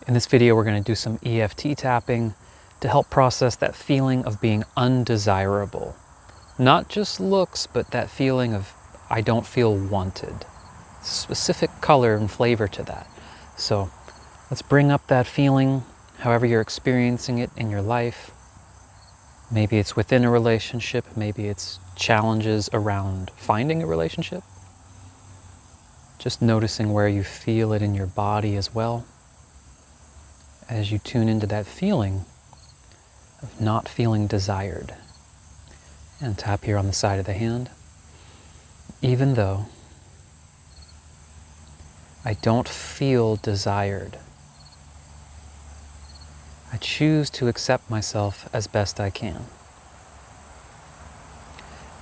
In this video, we're going to do some EFT tapping to help process that feeling of being undesirable. Not just looks, but that feeling of I don't feel wanted. Specific color and flavor to that. So let's bring up that feeling, however you're experiencing it in your life. Maybe it's within a relationship, maybe it's challenges around finding a relationship. Just noticing where you feel it in your body as well, as you tune into that feeling of not feeling desired. And tap here on the side of the hand. Even though I don't feel desired, I choose to accept myself as best I can.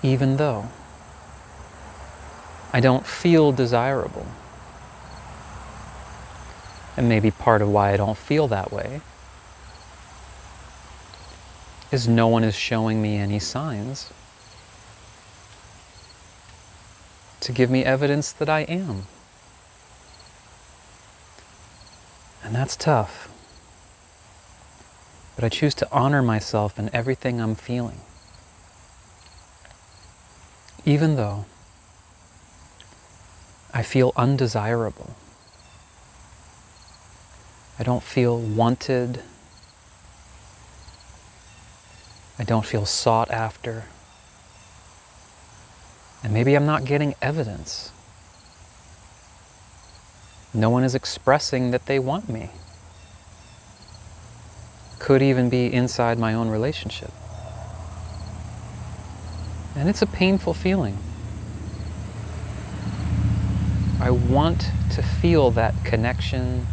Even though I don't feel desirable. And maybe part of why I don't feel that way is no one is showing me any signs to give me evidence that I am. And that's tough. But I choose to honor myself in everything I'm feeling. Even though I feel undesirable. I don't feel wanted. I don't feel sought after. And maybe I'm not getting evidence. No one is expressing that they want me. Could even be inside my own relationship. And it's a painful feeling. I want to feel that connection,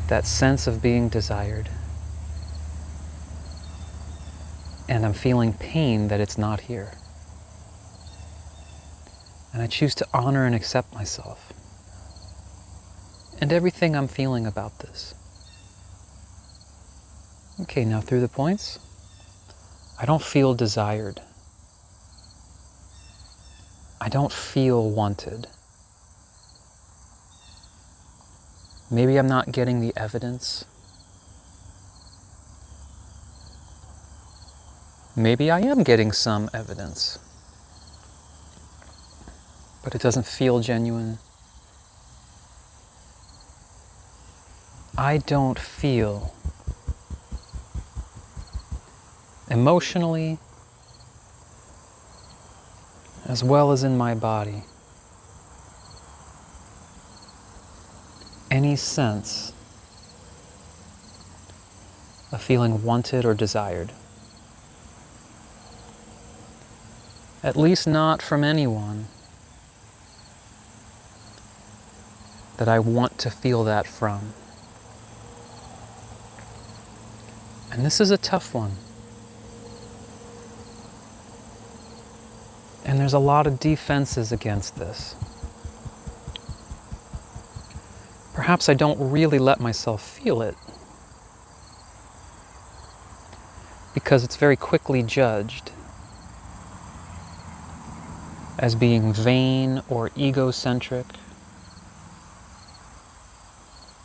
that sense of being desired. And I'm feeling pain that it's not here. And I choose to honor and accept myself and everything I'm feeling about this. Okay, now through the points. I don't feel desired. I don't feel wanted. Maybe I'm not getting the evidence. Maybe I am getting some evidence, but it doesn't feel genuine. I don't feel emotionally, as well as in my body, any sense of feeling wanted or desired. At least not from anyone that I want to feel that from. And this is a tough one. And there's a lot of defenses against this. Perhaps I don't really let myself feel it because it's very quickly judged as being vain or egocentric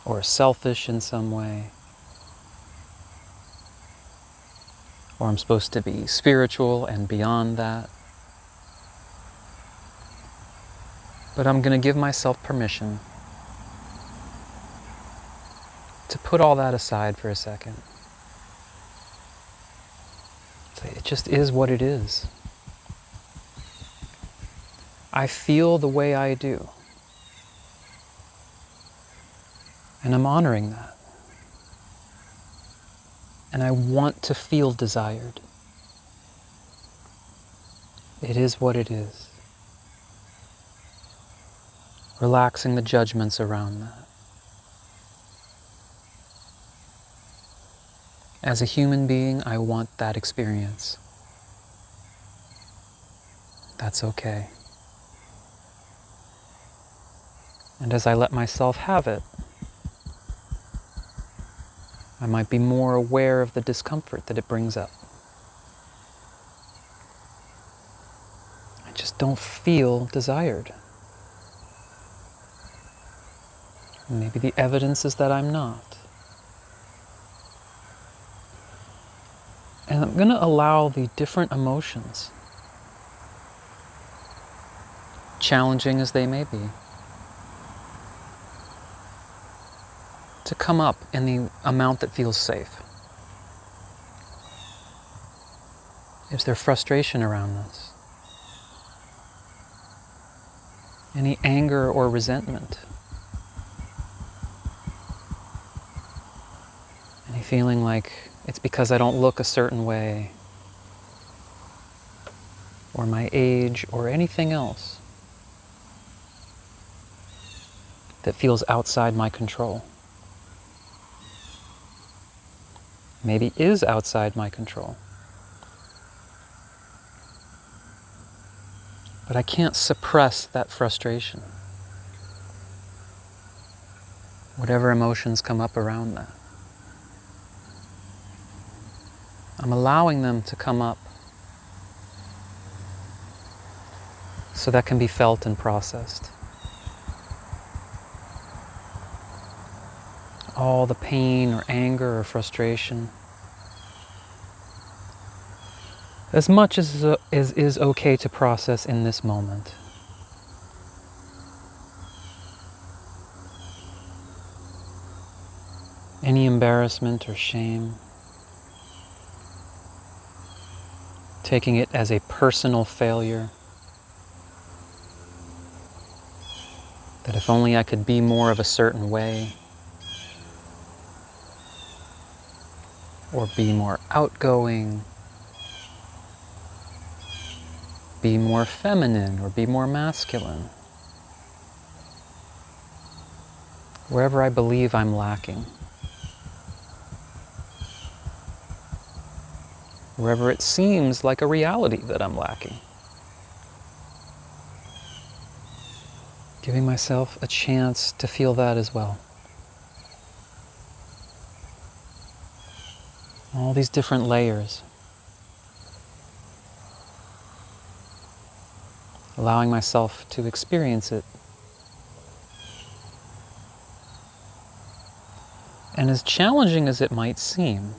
or selfish in some way. Or I'm supposed to be spiritual and beyond that. But I'm going to give myself permission to put all that aside for a second. It just is what it is. I feel the way I do. And I'm honoring that. And I want to feel desired. It is what it is. Relaxing the judgments around that. As a human being, I want that experience. That's okay. And as I let myself have it, I might be more aware of the discomfort that it brings up. I just don't feel desired. Maybe the evidence is that I'm not. And I'm going to allow the different emotions, challenging as they may be, to come up in the amount that feels safe. Is there frustration around this? Any anger or resentment? Any feeling like it's because I don't look a certain way, or my age, or anything else that feels outside my control? Maybe is outside my control. But I can't suppress that frustration. Whatever emotions come up around that. I'm allowing them to come up so that can be felt and processed. All the pain or anger or frustration, as much as is okay to process in this moment. Any embarrassment or shame, taking it as a personal failure, that if only I could be more of a certain way, or be more outgoing, be more feminine, or be more masculine. Wherever I believe I'm lacking. Wherever it seems like a reality that I'm lacking. Giving myself a chance to feel that as well. All these different layers. Allowing myself to experience it. And as challenging as it might seem,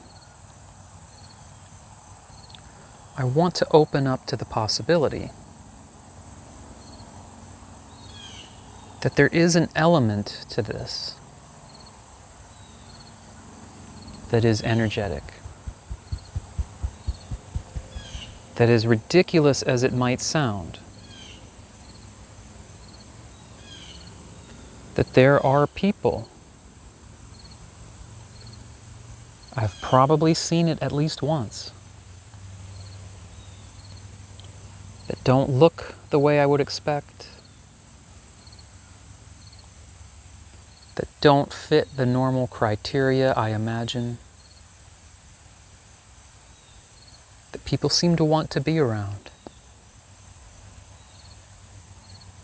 I want to open up to the possibility that there is an element to this that is energetic, that is ridiculous as it might sound, that there are people, I've probably seen it at least once, that don't look the way I would expect, that don't fit the normal criteria I imagine, that people seem to want to be around,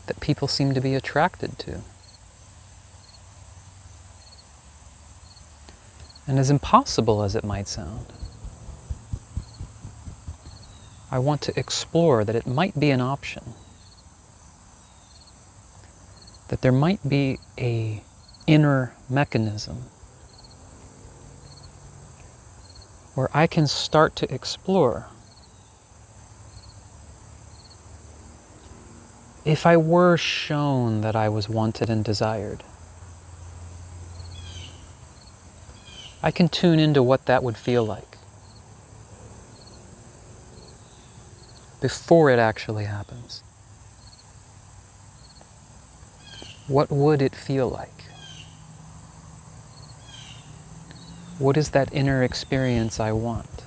that people seem to be attracted to. And as impossible as it might sound, I want to explore that it might be an option, that there might be an inner mechanism where I can start to explore. If I were shown that I was wanted and desired, I can tune into what that would feel like before it actually happens. What would it feel like? What is that inner experience I want?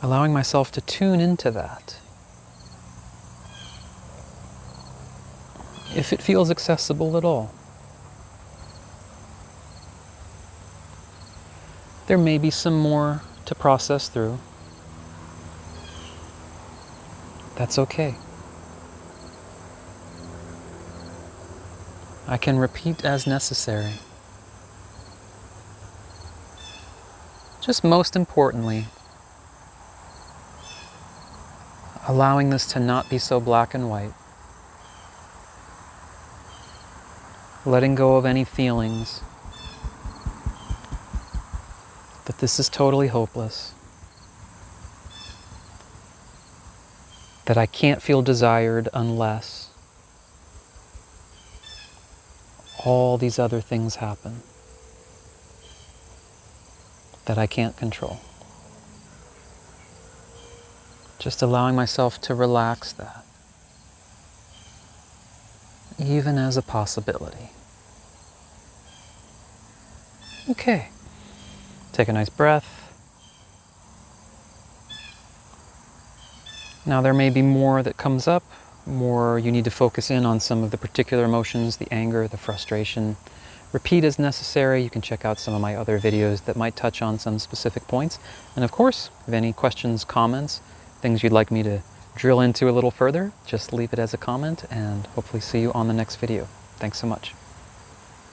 Allowing myself to tune into that. If it feels accessible at all. There may be some more to process through. That's okay. I can repeat as necessary. Just most importantly, allowing this to not be so black and white. letting go of any feelings that this is totally hopeless, that I can't feel desired unless all these other things happen that I can't control. Just allowing myself to relax that, even as a possibility. Okay, take a nice breath. Now there may be more that comes up, more you need to focus in on some of the particular emotions, the anger, the frustration. Repeat as necessary. You can check out some of my other videos that might touch on some specific points. And of course, if you have any questions, comments, things you'd like me to drill into a little further, just leave it as a comment and hopefully see you on the next video. Thanks so much.